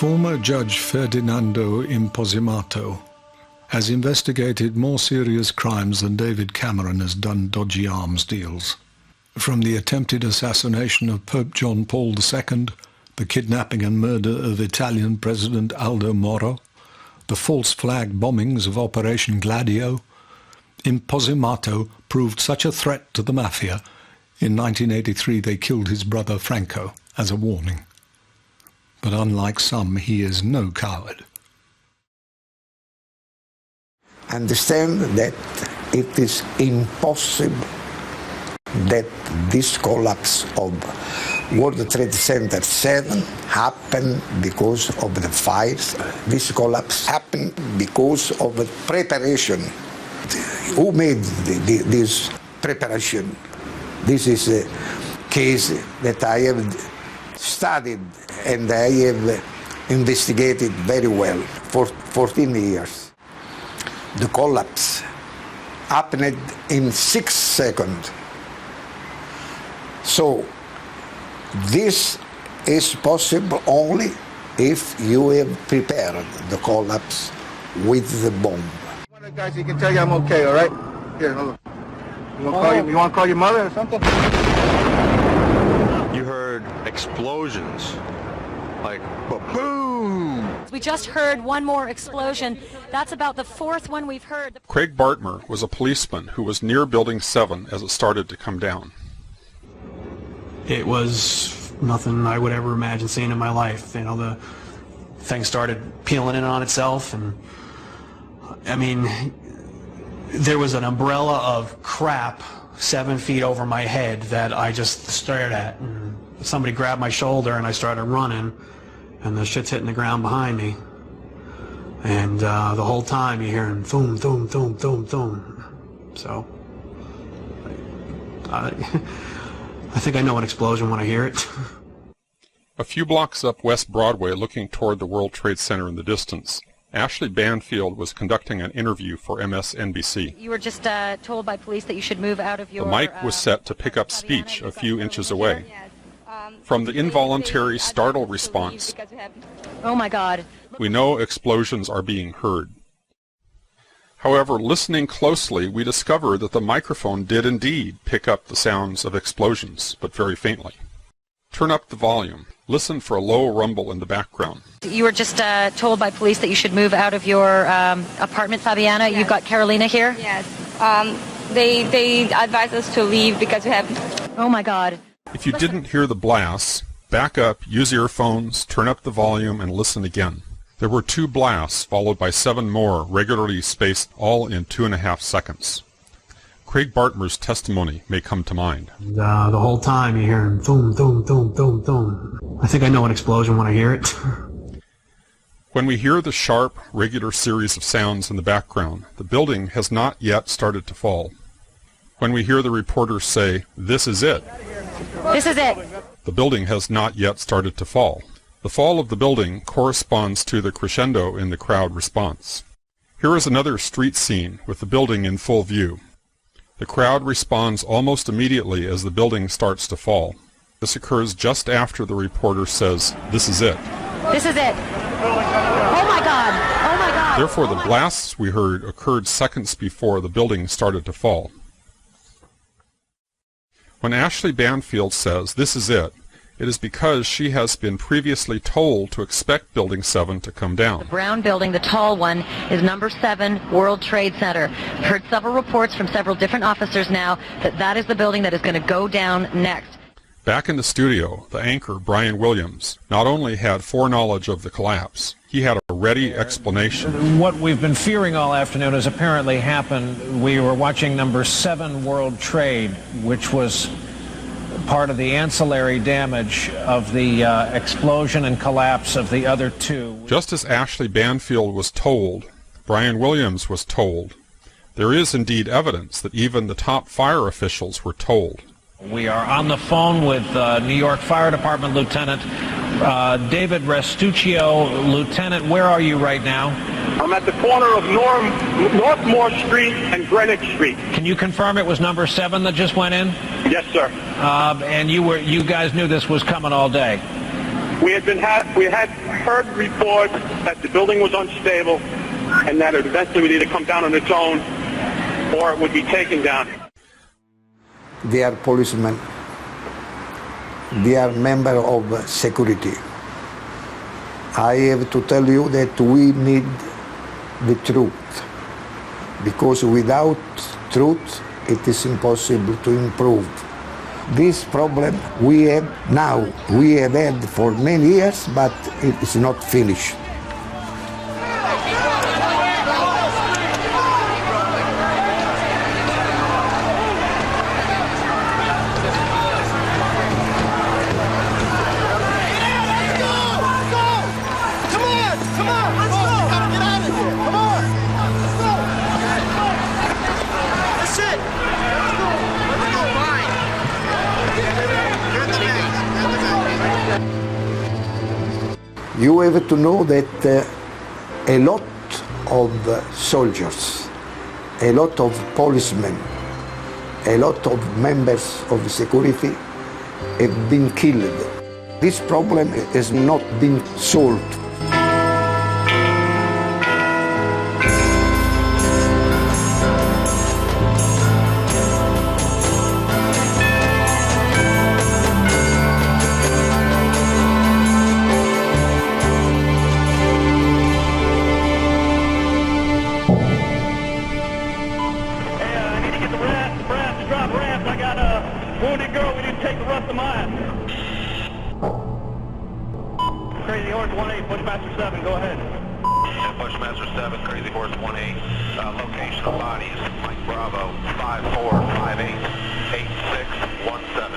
Former Judge Ferdinando Imposimato has investigated more serious crimes than David Cameron has done dodgy arms deals. From the attempted assassination of Pope John Paul II, the kidnapping and murder of Italian President Aldo Moro, the false flag bombings of Operation Gladio, Imposimato proved such a threat to the mafia. In 1983 they killed his brother Franco as a warning. But unlike some, he is no coward. Understand that it is impossible that this collapse of World Trade Center 7 happened because of the fires. This collapse happened because of the preparation. Who made this preparation? This is a case that I have studied and I have investigated very well for 14 years. The collapse happened in 6 seconds. So this is possible only if you have prepared the collapse with the bomb. One of the guys, he can tell you I'm okay, all right? Here, hold on. You want to call your mother or something? You heard explosions, like boom. We just heard one more explosion. That's about the 4th one we've heard. Craig Bartmer was a policeman who was near Building 7 as it started to come down. It was nothing I would ever imagine seeing in my life. You know, the thing started peeling in on itself, and I mean, there was an umbrella of crap 7 feet over my head that I just stared at, and somebody grabbed my shoulder and I started running, and the shit's hitting the ground behind me, and the whole time you're hearing boom, boom, boom, boom, boom. So I think I know an explosion when I hear it. A few blocks up West Broadway, looking toward the World Trade Center in the distance, Ashley Banfield was conducting an interview for MSNBC. You were just told by police that you should move out of your... The mic was set to pick up speech a few inches away. From the involuntary startle response, oh my God, we know explosions are being heard. However, listening closely, we discover that the microphone did indeed pick up the sounds of explosions, but very faintly. Turn up the volume. Listen for a low rumble in the background. you were just told by police that you should move out of your apartment, Fabiana. Yes. You've got Carolina here? Yes. They advised us to leave because we have... Oh my God. If you didn't hear the blasts, back up, use earphones, turn up the volume, and listen again. There were 2 blasts, followed by 7 more, regularly spaced, all in 2.5 seconds. Craig Bartmer's testimony may come to mind. The whole time you're hearing boom, boom, boom, boom, boom. I think I know an explosion when I hear it. When we hear the sharp, regular series of sounds in the background, the building has not yet started to fall. When we hear the reporters say, "This is it," this is it, the building has not yet started to fall. The fall of the building corresponds to the crescendo in the crowd response. Here is another street scene with the building in full view. The crowd responds almost immediately as the building starts to fall. This occurs just after the reporter says, "This is it." This is it. Oh my God. Oh my God. Therefore, the blasts we heard occurred seconds before the building started to fall. When Ashley Banfield says, "This is it," it is because she has been previously told to expect Building 7 to come down. The brown building, the tall one, is number 7 World Trade Center. I've heard several reports from several different officers now that that is the building that is going to go down next. Back in the studio, the anchor, Brian Williams, not only had foreknowledge of the collapse, he had a ready explanation. What we've been fearing all afternoon has apparently happened. We were watching number 7 World Trade, which was part of the ancillary damage of the explosion and collapse of the other 2. Just as Ashley Banfield was told, Brian Williams was told. There is indeed evidence that even the top fire officials were told. We are on the phone with New York Fire Department Lieutenant David Restuccio. Lieutenant, where are you right now? I'm at the corner of Northmore Street and Greenwich Street. Can you confirm it was number 7 that just went in? Yes, sir. And you guys knew this was coming all day? We had heard reports that the building was unstable and that it eventually would either come down on its own or it would be taken down. They are policemen. They are members of security. I have to tell you that we need the truth, because without truth it is impossible to improve. This problem we have now, we have had for many years, but it is not finished. You have to know that a lot of soldiers, a lot of policemen, a lot of members of security have been killed. This problem has not been solved. Crazy Horse 1-8, Pushmaster 7, go ahead. Yeah, Pushmaster 7, Crazy Horse 1-8. Location of bodies, Mike Bravo, 5458 8617.